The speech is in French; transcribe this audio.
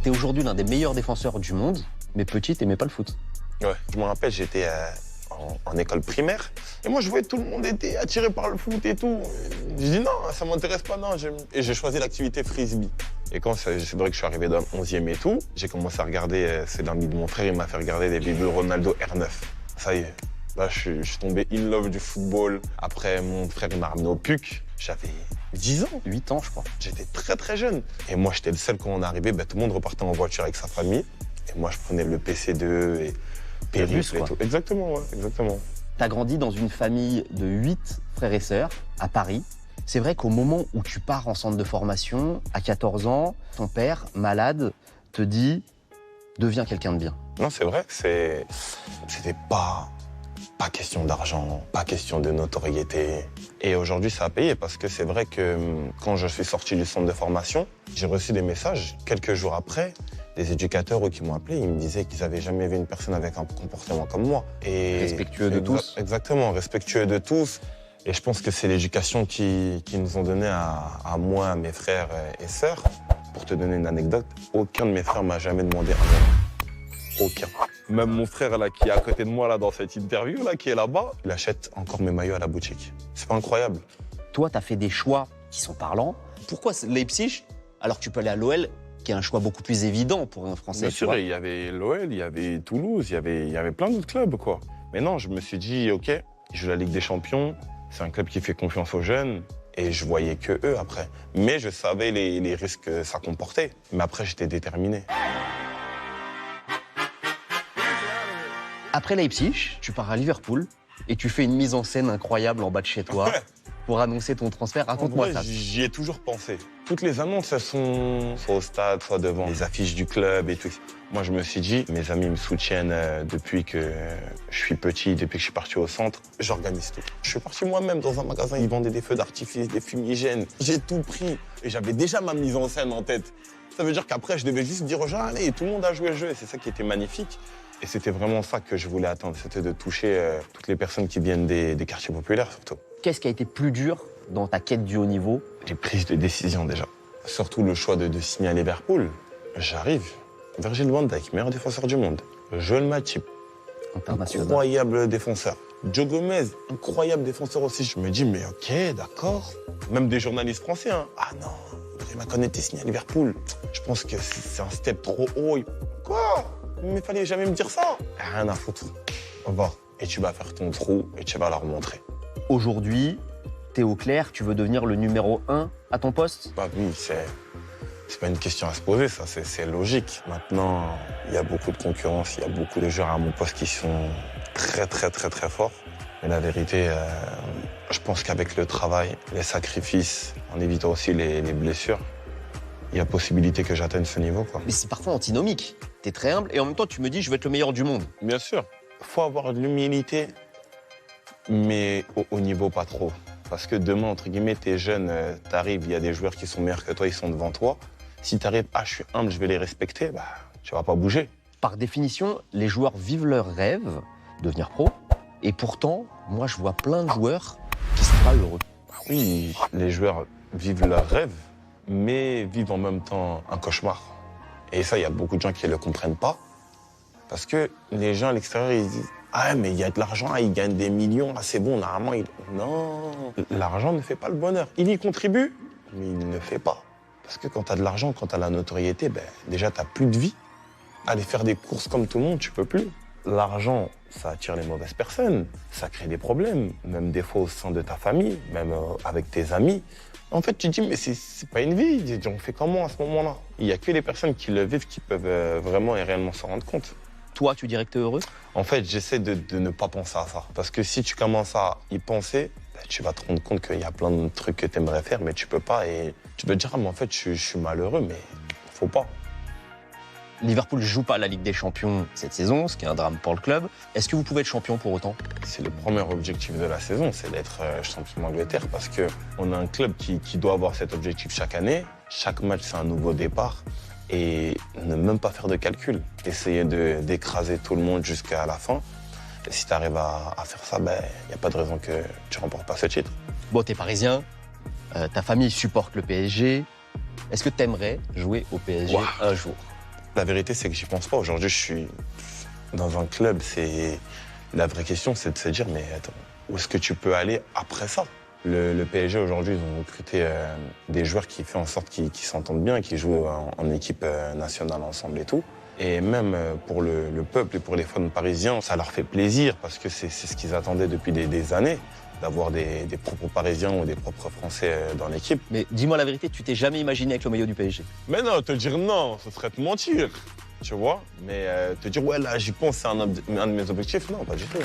T'es aujourd'hui l'un des meilleurs défenseurs du monde, mais petit, t'aimais pas le foot. Ouais, je me rappelle, j'étais en école primaire. Et moi, je voyais tout le monde était attiré par le foot et tout. Je dis non, ça m'intéresse pas, non. Et j'ai choisi l'activité frisbee. Et quand c'est vrai que je suis arrivé dans le 11e et tout, j'ai commencé à regarder, c'est l'ami de mon frère, il m'a fait regarder des vidéos Ronaldo R9. Ça y est, là, je suis tombé in love du football. Après, mon frère, il m'a ramené au PUC. J'avais 10 ans. 8 ans, je crois. J'étais très, très jeune. Et moi, j'étais le seul quand on arrivait, tout le monde repartait en voiture avec sa famille. Et moi, je prenais le PC2 et périph' et tout. Exactement, ouais, exactement. T'as grandi dans une famille de 8 frères et sœurs à Paris. C'est vrai qu'au moment où tu pars en centre de formation, à 14 ans, ton père, malade, te dit « deviens quelqu'un de bien ». Non, c'est vrai, c'était pas question d'argent, pas question de notoriété. Et aujourd'hui, ça a payé parce que c'est vrai que quand je suis sorti du centre de formation, j'ai reçu des messages quelques jours après, des éducateurs qui m'ont appelé, ils me disaient qu'ils n'avaient jamais vu une personne avec un comportement comme moi. Et respectueux de tous. Exactement, respectueux de tous. Et je pense que c'est l'éducation qui nous ont donné à moi, à mes frères et sœurs. Pour te donner une anecdote, aucun de mes frères m'a jamais demandé un euro. Aucun. Même mon frère là, qui est à côté de moi là, dans cette interview, là, qui est là-bas, il achète encore mes maillots à la boutique. C'est pas incroyable. Toi, t'as fait des choix qui sont parlants. Pourquoi Leipzig, alors que tu peux aller à l'OL, qui est un choix beaucoup plus évident pour un Français? Bien sûr, il y avait l'OL, il y avait Toulouse, il y avait plein d'autres clubs, quoi. Mais non, je me suis dit, OK, je joue la Ligue des Champions, c'est un club qui fait confiance aux jeunes, et je voyais que eux après. Mais je savais les risques que ça comportait. Mais après, j'étais déterminé. Après Leipzig, tu pars à Liverpool et tu fais une mise en scène incroyable en bas de chez toi pour annoncer ton transfert. Raconte-moi ça. J'y ai toujours pensé. Toutes les annonces, elles sont soit au stade, soit devant les affiches du club et tout. Moi, je me suis dit, mes amis me soutiennent depuis que je suis petit, depuis que je suis parti au centre. J'organise tout. Je suis parti moi-même dans un magasin, ils vendaient des feux d'artifice, des fumigènes. J'ai tout pris et j'avais déjà ma mise en scène en tête. Ça veut dire qu'après, je devais juste dire aux gens, allez, tout le monde a joué le jeu. Et c'est ça qui était magnifique. Et c'était vraiment ça que je voulais atteindre, c'était de toucher toutes les personnes qui viennent des quartiers populaires, surtout. Qu'est-ce qui a été plus dur dans ta quête du haut niveau? Les prises de décision, déjà. Surtout le choix de signer à Liverpool. J'arrive, Virgil van Dijk, meilleur défenseur du monde. Joel Matip, incroyable défenseur. Joe Gomez, incroyable défenseur aussi. Je me dis, mais OK, d'accord. Même des journalistes français, hein. Ah non, Ibrahima Konaté signé à Liverpool. Je pense que c'est un step trop haut. Quoi? Mais fallait jamais me dire ça. Rien à foutre. On va. Et tu vas faire ton trou et tu vas leur montrer. Aujourd'hui, t'es au clair, tu veux devenir le numéro 1 à ton poste? Bah oui, c'est pas une question à se poser, ça, c'est logique. Maintenant, il y a beaucoup de concurrence, il y a beaucoup de joueurs à mon poste qui sont très, très, très, très forts. Mais la vérité, je pense qu'avec le travail, les sacrifices, en évitant aussi les blessures, il y a possibilité que j'atteigne ce niveau, quoi. Mais c'est parfois antinomique. T'es très humble et en même temps, tu me dis, je veux être le meilleur du monde. Bien sûr. Faut avoir de l'humilité, mais au niveau pas trop. Parce que demain, entre guillemets, t'es jeune, t'arrives, il y a des joueurs qui sont meilleurs que toi, ils sont devant toi. Si t'arrives, je suis humble, je vais les respecter, tu vas pas bouger. Par définition, les joueurs vivent leur rêve, devenir pro. Et pourtant, moi, je vois plein de joueurs qui sont pas heureux. Oui, les joueurs vivent leur rêve, mais vivent en même temps un cauchemar. Et ça, il y a beaucoup de gens qui ne le comprennent pas. Parce que les gens à l'extérieur, ils disent « Ah, mais il y a de l'argent, ils gagnent des millions, c'est bon, normalement... » Non, l'argent ne fait pas le bonheur. Il y contribue, mais il ne le fait pas. Parce que quand tu as de l'argent, quand tu as la notoriété, déjà, tu n'as plus de vie. Aller faire des courses comme tout le monde, tu peux plus. L'argent, ça attire les mauvaises personnes, ça crée des problèmes, même des fois au sein de ta famille, même avec tes amis. En fait, tu te dis, mais c'est pas une vie, on fait comment à ce moment-là? Il n'y a que les personnes qui le vivent qui peuvent vraiment et réellement s'en rendre compte. Toi, tu dirais que t'es heureux? En fait, j'essaie de ne pas penser à ça. Parce que si tu commences à y penser, tu vas te rendre compte qu'il y a plein de trucs que tu aimerais faire, mais tu peux pas. Et tu peux te dire, ah, mais en fait, je suis malheureux, mais faut pas. Liverpool ne joue pas la Ligue des Champions cette saison, ce qui est un drame pour le club. Est-ce que vous pouvez être champion pour autant? C'est le premier objectif de la saison, c'est d'être champion d'Angleterre parce qu'on a un club qui doit avoir cet objectif chaque année. Chaque match, c'est un nouveau départ. Et ne même pas faire de calcul. Essayer d'écraser tout le monde jusqu'à la fin. Et si tu arrives à faire ça, il n'y a pas de raison que tu ne remportes pas ce titre. Bon, t'es parisien, ta famille supporte le PSG. Est-ce que t'aimerais jouer au PSG un jour? La vérité, c'est que j'y pense pas. Aujourd'hui, je suis dans un club. La vraie question, c'est de se dire, mais attends, où est-ce que tu peux aller après ça? Le PSG, aujourd'hui, ils ont recruté des joueurs qui font en sorte qu'ils s'entendent bien, qui jouent en équipe nationale ensemble et tout. Et même pour le peuple et pour les fans parisiens, ça leur fait plaisir parce que c'est ce qu'ils attendaient depuis des années, d'avoir des propres Parisiens ou des propres Français dans l'équipe. Mais dis-moi la vérité, tu t'es jamais imaginé avec le maillot du PSG? Mais non, te dire non, ce serait te mentir, tu vois. Mais te dire, ouais, là, j'y pense, c'est un de mes objectifs, non, pas du tout.